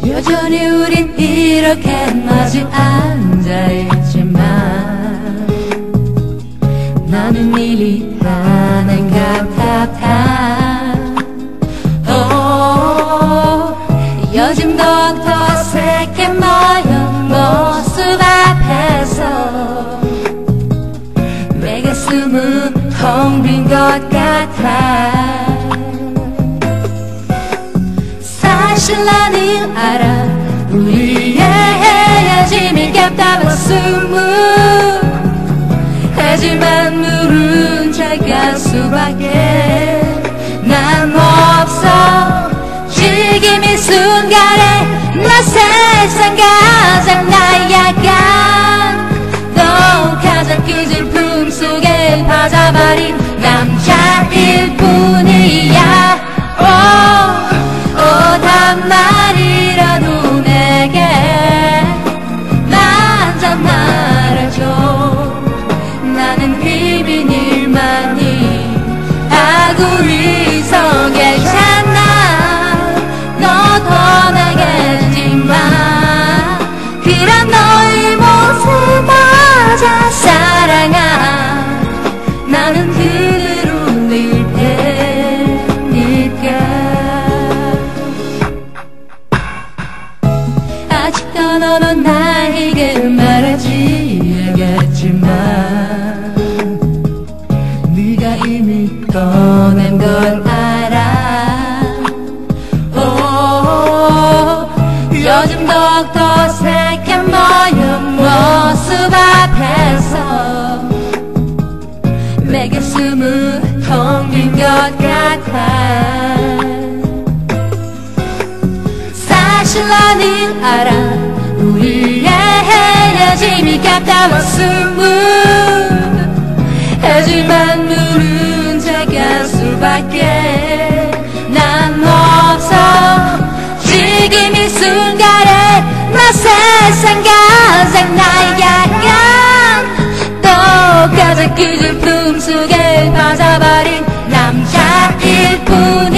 여전히 우린 이렇게 마주 앉아있지만 나는 일이 하나인가 답답한 요즘 더욱더 어색해 모여 모습 앞에서 내 가슴은 텅 빈 것 같아. 사실 나는 알아 우리의 헤어짐이 답답한 숨을 하지만 물은 차갈 수밖에 난 없어. 지금 이 순간에 나 세상 가장 나약한 너 가장 그 슬픔 속에 빠져버린 남자일 뿐이야. 단말이라도 내게 만져 말아줘. 나는 비밀만이 하고 있어. 괜찮아 너 떠나겠지만 그런 너의 모습 맞아 사랑아. 나는 그대로 늘 테니까. 아직도 너는 나에게 말하지 않겠지만 네가 이미 떠난 걸 알아. 요즘 더욱더 어색한 너의 모습 앞에서 내 가슴은 텅 빈 것 같아. 사실 나는 알아 우리의 헤어짐이 답답한 숨을 하지만 물은 차갈 수밖에 난 없어. 지금 이 순간에 나 세상 가장 나약한 또 가장 그 슬픔 속에 빠져버린 남자일 뿐